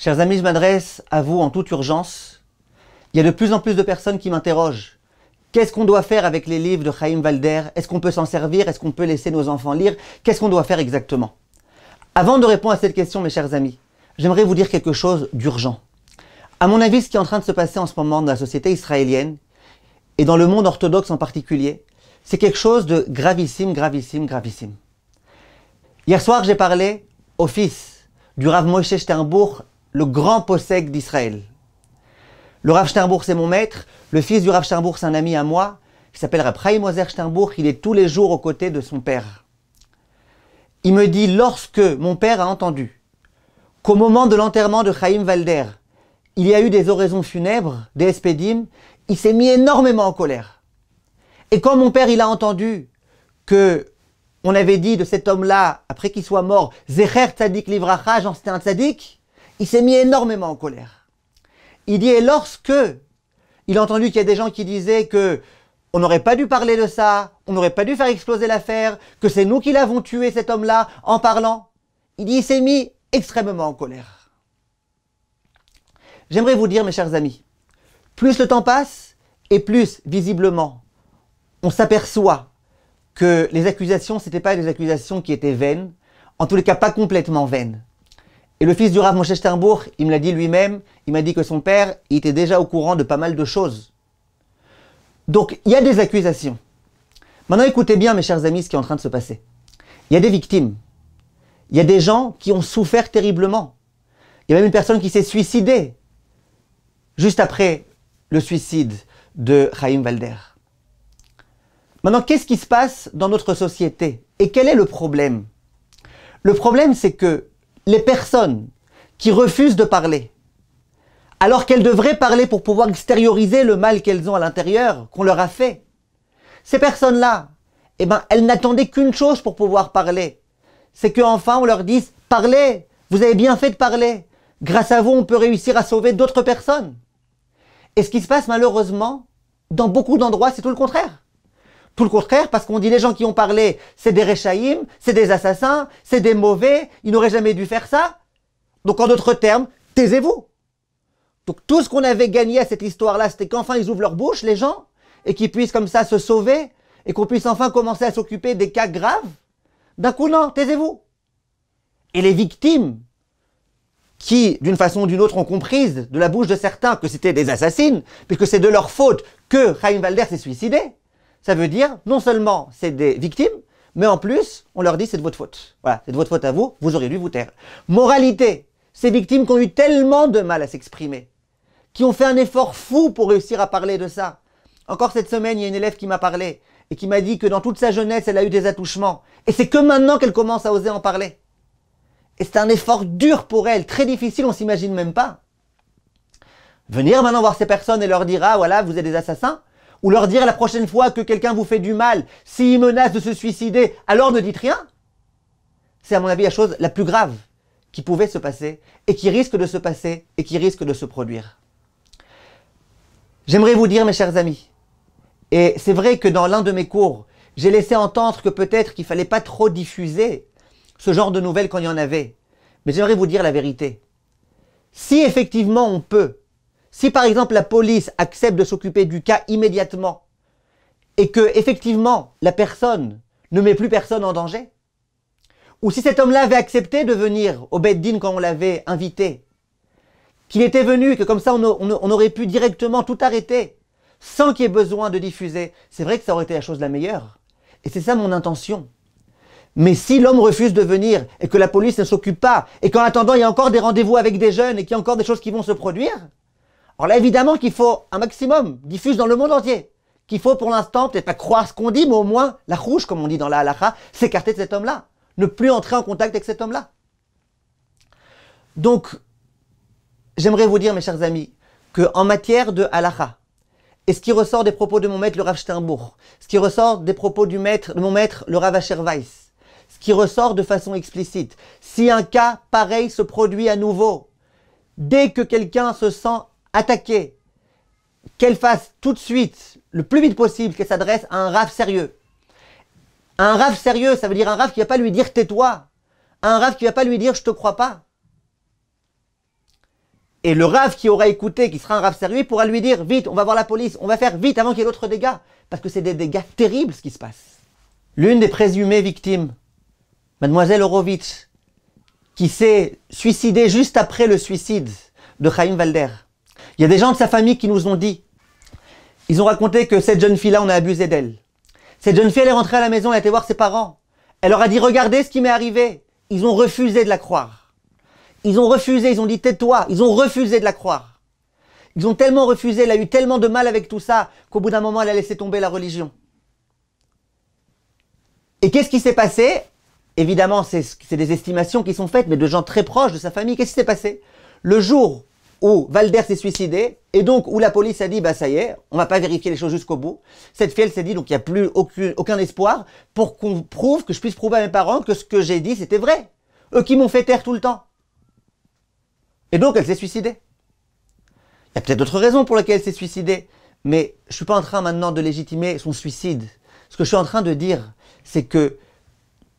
Chers amis, je m'adresse à vous en toute urgence. Il y a de plus en plus de personnes qui m'interrogent. Qu'est-ce qu'on doit faire avec les livres de Chaim Walder? Est-ce qu'on peut s'en servir? Est-ce qu'on peut laisser nos enfants lire? Qu'est-ce qu'on doit faire exactement? Avant de répondre à cette question, mes chers amis, j'aimerais vous dire quelque chose d'urgent. À mon avis, ce qui est en train de se passer en ce moment dans la société israélienne, et dans le monde orthodoxe en particulier, c'est quelque chose de gravissime, gravissime, gravissime. Hier soir, j'ai parlé au fils du Rav Moshe Sternbuch, le grand possèque d'Israël. Le Rav Sternbuch, c'est mon maître. Le fils du Rav Sternbuch, c'est un ami à moi. Il s'appelle Rav Chaim Ozer Sternbuch. Il est tous les jours aux côtés de son père. Il me dit, lorsque mon père a entendu qu'au moment de l'enterrement de Chaim Walder, il y a eu des oraisons funèbres, des espedim, il s'est mis énormément en colère. Et quand mon père il a entendu que on avait dit de cet homme-là, après qu'il soit mort, Zecher Tzadik Livracha, genre c'était un tzadik, il s'est mis énormément en colère. Il dit, et lorsque il a entendu qu'il y a des gens qui disaient que on n'aurait pas dû parler de ça, on n'aurait pas dû faire exploser l'affaire, que c'est nous qui l'avons tué cet homme-là en parlant, il dit, il s'est mis extrêmement en colère. J'aimerais vous dire, mes chers amis, plus le temps passe et plus, visiblement, on s'aperçoit que les accusations, ce n'étaient pas des accusations qui étaient vaines, en tous les cas pas complètement vaines. Et le fils du Rav Moshe Sternbuch, il me l'a dit lui-même, il m'a dit que son père, il était déjà au courant de pas mal de choses. Donc, il y a des accusations. Maintenant, écoutez bien, mes chers amis, ce qui est en train de se passer. Il y a des victimes. Il y a des gens qui ont souffert terriblement. Il y a même une personne qui s'est suicidée juste après le suicide de Chaim Walder. Maintenant, qu'est-ce qui se passe dans notre société? Et quel est le problème? Le problème, c'est que les personnes qui refusent de parler, alors qu'elles devraient parler pour pouvoir extérioriser le mal qu'elles ont à l'intérieur, qu'on leur a fait, ces personnes-là, eh ben, elles n'attendaient qu'une chose pour pouvoir parler. C'est qu'enfin, on leur dise, parlez, vous avez bien fait de parler. Grâce à vous, on peut réussir à sauver d'autres personnes. Et ce qui se passe malheureusement, dans beaucoup d'endroits, c'est tout le contraire. Tout le contraire, parce qu'on dit les gens qui ont parlé, c'est des réchaïm, c'est des assassins, c'est des mauvais, ils n'auraient jamais dû faire ça. Donc en d'autres termes, taisez-vous. Donc tout ce qu'on avait gagné à cette histoire-là, c'était qu'enfin ils ouvrent leur bouche, les gens, et qu'ils puissent comme ça se sauver, et qu'on puisse enfin commencer à s'occuper des cas graves. D'un coup, non, taisez-vous. Et les victimes, qui, d'une façon ou d'une autre, ont compris de la bouche de certains que c'était des assassines, puisque c'est de leur faute que Chaim Walder s'est suicidé, ça veut dire, non seulement c'est des victimes, mais en plus, on leur dit c'est de votre faute. Voilà, c'est de votre faute à vous, vous auriez dû vous taire. Moralité, ces victimes qui ont eu tellement de mal à s'exprimer, qui ont fait un effort fou pour réussir à parler de ça. Encore cette semaine, il y a une élève qui m'a parlé, et qui m'a dit que dans toute sa jeunesse, elle a eu des attouchements. Et c'est que maintenant qu'elle commence à oser en parler. Et c'est un effort dur pour elle, très difficile, on s'imagine même pas. Venir maintenant voir ces personnes et leur dire, ah voilà, vous êtes des assassins, ou leur dire la prochaine fois que quelqu'un vous fait du mal, s'il menace de se suicider, alors ne dites rien. C'est à mon avis la chose la plus grave qui pouvait se passer, et qui risque de se passer, et qui risque de se produire. J'aimerais vous dire, mes chers amis, et c'est vrai que dans l'un de mes cours, j'ai laissé entendre que peut-être qu'il ne fallait pas trop diffuser ce genre de nouvelles quand il y en avait. Mais j'aimerais vous dire la vérité. Si effectivement on peut, si par exemple la police accepte de s'occuper du cas immédiatement, et que effectivement la personne ne met plus personne en danger, ou si cet homme-là avait accepté de venir au Beit Din quand on l'avait invité, qu'il était venu, que comme ça on aurait pu directement tout arrêter, sans qu'il y ait besoin de diffuser, c'est vrai que ça aurait été la chose la meilleure. Et c'est ça mon intention. Mais si l'homme refuse de venir, et que la police ne s'occupe pas, et qu'en attendant il y a encore des rendez-vous avec des jeunes, et qu'il y a encore des choses qui vont se produire, alors là évidemment qu'il faut un maximum, diffuse dans le monde entier, qu'il faut pour l'instant peut-être pas croire ce qu'on dit, mais au moins la rouge, comme on dit dans la halakha, s'écarter de cet homme-là, ne plus entrer en contact avec cet homme-là. Donc, j'aimerais vous dire, mes chers amis, qu'en matière de halakha, et ce qui ressort des propos de mon maître, le Rav Sternbuch, ce qui ressort des propos de mon maître, le Rav Asher Weiss, ce qui ressort de façon explicite, si un cas pareil se produit à nouveau, dès que quelqu'un se sent attaqué, qu'elle fasse tout de suite, le plus vite possible, qu'elle s'adresse à un Rav sérieux. Un Rav sérieux, ça veut dire un Rav qui ne va pas lui dire tais-toi, un Rav qui ne va pas lui dire je te crois pas. Et le Rav qui aura écouté, qui sera un Rav sérieux, pourra lui dire, vite, on va voir la police, on va faire vite avant qu'il y ait d'autres dégâts. Parce que c'est des dégâts terribles ce qui se passe. L'une des présumées victimes, Mademoiselle Horowitz, qui s'est suicidée juste après le suicide de Chaim Walder. Il y a des gens de sa famille qui nous ont dit, ils ont raconté que cette jeune fille-là, on a abusé d'elle. Cette jeune fille, elle est rentrée à la maison, elle a été voir ses parents. Elle leur a dit, regardez ce qui m'est arrivé. Ils ont refusé de la croire. Ils ont refusé, ils ont dit, tais-toi. Ils ont refusé de la croire. Ils ont tellement refusé, elle a eu tellement de mal avec tout ça, qu'au bout d'un moment, elle a laissé tomber la religion. Et qu'est-ce qui s'est passé? Évidemment, c'est des estimations qui sont faites, mais de gens très proches de sa famille. Qu'est-ce qui s'est passé? Le jour où Walder s'est suicidé, et donc où la police a dit, bah ça y est, on va pas vérifier les choses jusqu'au bout. Cette fille, elle s'est dit, donc il n'y a plus aucun espoir pour qu'on prouve, que je puisse prouver à mes parents que ce que j'ai dit, c'était vrai. Eux qui m'ont fait taire tout le temps. Et donc, elle s'est suicidée. Il y a peut-être d'autres raisons pour lesquelles elle s'est suicidée, mais je suis pas en train maintenant de légitimer son suicide. Ce que je suis en train de dire, c'est que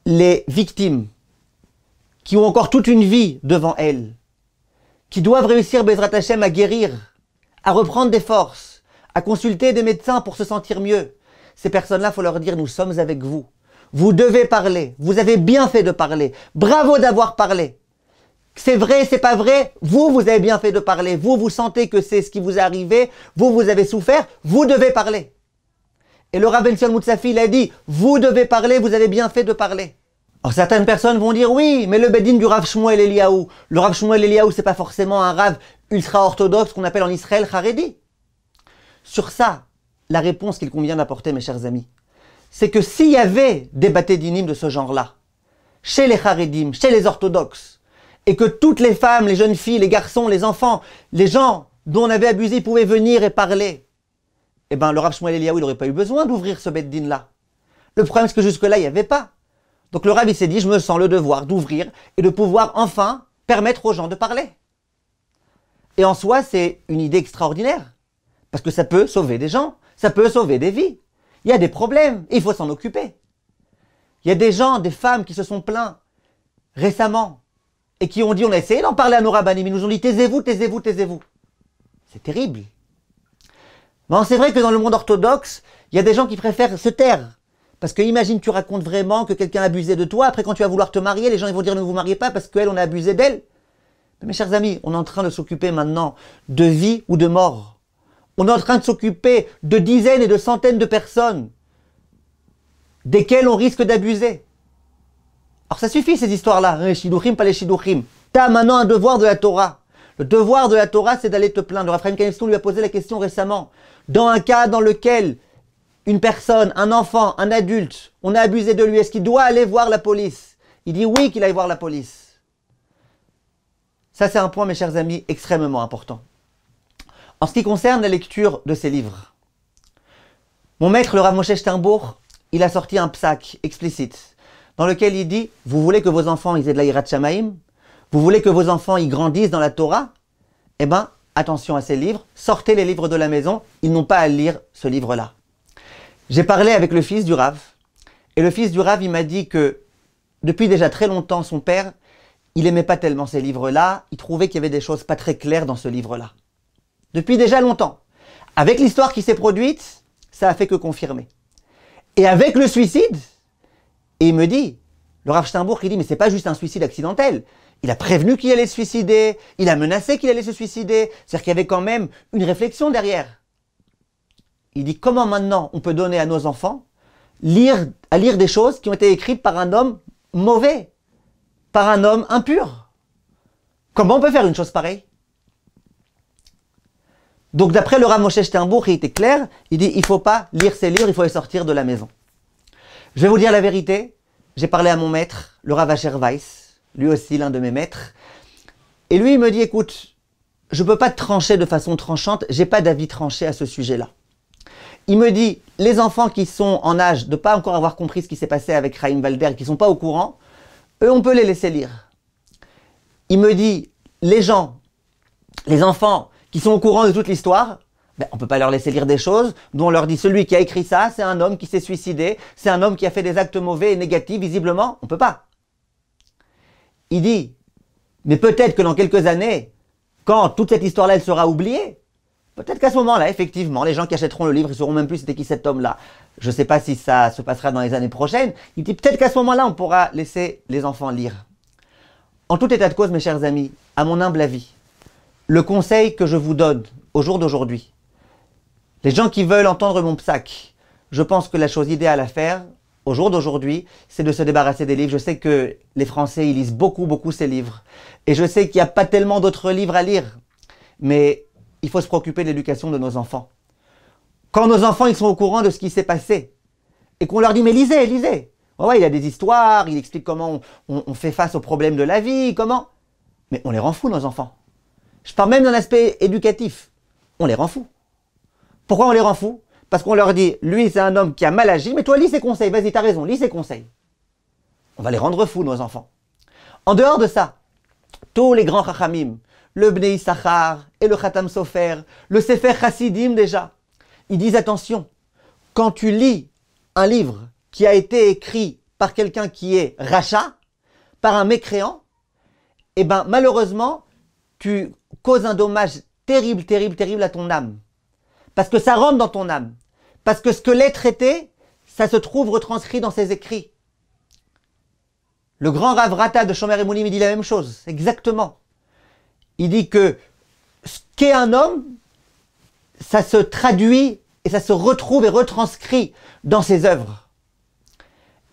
les victimes qui ont encore toute une vie devant elles, qui doivent réussir, Bezrat Hashem, à guérir, à reprendre des forces, à consulter des médecins pour se sentir mieux. Ces personnes-là, il faut leur dire, nous sommes avec vous. Vous devez parler. Vous avez bien fait de parler. Bravo d'avoir parlé. C'est vrai, c'est pas vrai. Vous avez bien fait de parler. Vous sentez que c'est ce qui vous est arrivé. Vous avez souffert. Vous devez parler. Et le Rav Ben-Sion Moutsafi, il a dit, vous devez parler, vous avez bien fait de parler. Alors certaines personnes vont dire oui, mais le Bedin du Rav Shmuel Eliyahu. Le Rav Shmuel Eliyahu, c'est pas forcément un Rav ultra-orthodoxe qu'on appelle en Israël Haredi. Sur ça, la réponse qu'il convient d'apporter, mes chers amis, c'est que s'il y avait des batédinim de ce genre-là, chez les Haredim, chez les orthodoxes, et que toutes les femmes, les jeunes filles, les garçons, les enfants, les gens dont on avait abusé pouvaient venir et parler, eh bien le Rav Shmuel Eliyahu, il n'aurait pas eu besoin d'ouvrir ce Beddin-là. Le problème, c'est que jusque-là, il n'y avait pas. Donc le Rav, il s'est dit, je me sens le devoir d'ouvrir et de pouvoir enfin permettre aux gens de parler. Et en soi, c'est une idée extraordinaire. Parce que ça peut sauver des gens, ça peut sauver des vies. Il y a des problèmes et il faut s'en occuper. Il y a des gens, des femmes qui se sont plaints récemment et qui ont dit, on a essayé d'en parler à nos rabbinim, ils nous ont dit, taisez-vous, taisez-vous, taisez-vous. C'est terrible. Bon, c'est vrai que dans le monde orthodoxe, il y a des gens qui préfèrent se taire. Parce que imagine, tu racontes vraiment que quelqu'un a abusé de toi, après quand tu vas vouloir te marier, les gens ils vont dire ne vous mariez pas parce qu'elle, on a abusé d'elle. Mais mes chers amis, on est en train de s'occuper maintenant de vie ou de mort. On est en train de s'occuper de dizaines et de centaines de personnes desquelles on risque d'abuser. Alors ça suffit ces histoires-là, les shidduchim, pas les shidduchim. Tu as maintenant un devoir de la Torah. Le devoir de la Torah, c'est d'aller te plaindre. Le Rav Chaim Kanievsky lui a posé la question récemment. Dans un cas dans lequel une personne, un enfant, un adulte, on a abusé de lui, est-ce qu'il doit aller voir la police? Il dit oui qu'il aille voir la police. Ça c'est un point, mes chers amis, extrêmement important. En ce qui concerne la lecture de ces livres, mon maître, le Rav Moshe Sternbuch, il a sorti un psak explicite, dans lequel il dit, vous voulez que vos enfants ils aient de la Yirat Shamayim? Vous voulez que vos enfants ils grandissent dans la Torah? Eh bien, attention à ces livres, sortez les livres de la maison, ils n'ont pas à lire ce livre-là. J'ai parlé avec le fils du Rav, et le fils du Rav, il m'a dit que depuis déjà très longtemps, son père, il aimait pas tellement ces livres-là, il trouvait qu'il y avait des choses pas très claires dans ce livre-là. Depuis déjà longtemps. Avec l'histoire qui s'est produite, ça a fait que confirmer. Et avec le suicide, et il me dit, le Rav Sternbuch, il dit, mais c'est pas juste un suicide accidentel. Il a prévenu qu'il allait se suicider, il a menacé qu'il allait se suicider, c'est-à-dire qu'il y avait quand même une réflexion derrière. Il dit, comment maintenant on peut donner à nos enfants à lire des choses qui ont été écrites par un homme mauvais, par un homme impur? Comment on peut faire une chose pareille? Donc d'après le Rav Moshe Sternbuch, il était clair, il dit, il ne faut pas lire ces livres, il faut les sortir de la maison. Je vais vous dire la vérité, j'ai parlé à mon maître, le Rav Asher Weiss, lui aussi l'un de mes maîtres, et lui il me dit, écoute, je ne peux pas te trancher de façon tranchante, j'ai pas d'avis tranché à ce sujet-là. Il me dit, les enfants qui sont en âge de ne pas encore avoir compris ce qui s'est passé avec Chaim Walder, qui ne sont pas au courant, eux, on peut les laisser lire. Il me dit, les gens, les enfants qui sont au courant de toute l'histoire, ben, on ne peut pas leur laisser lire des choses dont on leur dit, celui qui a écrit ça, c'est un homme qui s'est suicidé, c'est un homme qui a fait des actes mauvais et négatifs, visiblement, on ne peut pas. Il dit, mais peut-être que dans quelques années, quand toute cette histoire-là, elle sera oubliée, peut-être qu'à ce moment-là, effectivement, les gens qui achèteront le livre, ils sauront même plus c'était qui cet homme-là. Je ne sais pas si ça se passera dans les années prochaines. Il dit peut-être qu'à ce moment-là, on pourra laisser les enfants lire. En tout état de cause, mes chers amis, à mon humble avis, le conseil que je vous donne au jour d'aujourd'hui, les gens qui veulent entendre mon psaque, je pense que la chose idéale à faire, au jour d'aujourd'hui, c'est de se débarrasser des livres. Je sais que les Français, ils lisent beaucoup ces livres. Et je sais qu'il n'y a pas tellement d'autres livres à lire. Mais il faut se préoccuper de l'éducation de nos enfants. Quand nos enfants, ils sont au courant de ce qui s'est passé, et qu'on leur dit, mais lisez, lisez. Ouais, il y a des histoires, il explique comment on fait face aux problèmes de la vie, comment... Mais on les rend fous, nos enfants. Je parle même d'un aspect éducatif. On les rend fous. Pourquoi on les rend fous? Parce qu'on leur dit, lui c'est un homme qui a mal agi, mais toi lis ses conseils, vas-y t'as raison, lis ses conseils. On va les rendre fous nos enfants. En dehors de ça, tous les grands chachamim, le Bnei Issachar et le Khatam Sofer, le Sefer Chassidim déjà, ils disent attention, quand tu lis un livre qui a été écrit par quelqu'un qui est rachat, par un mécréant, eh ben malheureusement, tu causes un dommage terrible à ton âme. Parce que ça rentre dans ton âme. Parce que ce que l'est traité, ça se trouve retranscrit dans ses écrits. Le grand Rav Rata de Shomer Emunim, il dit la même chose, exactement. Il dit que ce qu'est un homme, ça se traduit et ça se retrouve et retranscrit dans ses œuvres.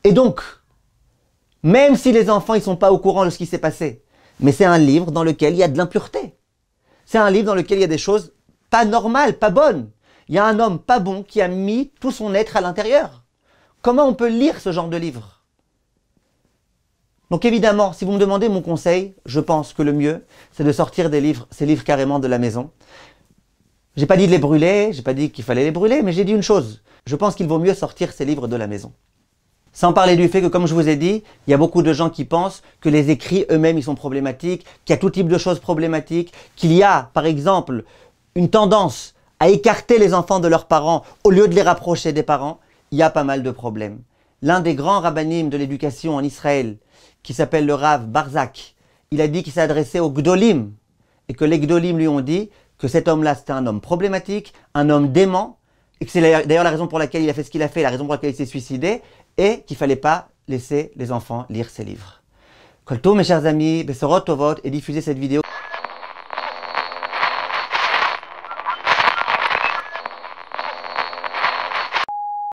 Et donc, même si les enfants ne sont pas au courant de ce qui s'est passé, mais c'est un livre dans lequel il y a de l'impureté. C'est un livre dans lequel il y a des choses pas normales, pas bonnes. Il y a un homme pas bon qui a mis tout son être à l'intérieur. Comment on peut lire ce genre de livre? Donc évidemment, si vous me demandez mon conseil, je pense que le mieux, c'est de sortir ces livres carrément de la maison. J'ai pas dit de les brûler, j'ai pas dit qu'il fallait les brûler, mais j'ai dit une chose. Je pense qu'il vaut mieux sortir ces livres de la maison. Sans parler du fait que, comme je vous ai dit, il y a beaucoup de gens qui pensent que les écrits eux-mêmes, ils sont problématiques, qu'il y a tout type de choses problématiques, qu'il y a, par exemple, une tendance à écarter les enfants de leurs parents au lieu de les rapprocher des parents. Il y a pas mal de problèmes. L'un des grands rabbanim de l'éducation en Israël, qui s'appelle le Rav Barzak, il a dit qu'il s'adressait aux Gdolim, et que les Gdolim lui ont dit que cet homme-là, c'était un homme problématique, un homme dément, et que c'est d'ailleurs la raison pour laquelle il a fait ce qu'il a fait, la raison pour laquelle il s'est suicidé, et qu'il ne fallait pas laisser les enfants lire ses livres. Kol tov, mes chers amis, Besorot Tovot, et diffuser cette vidéo.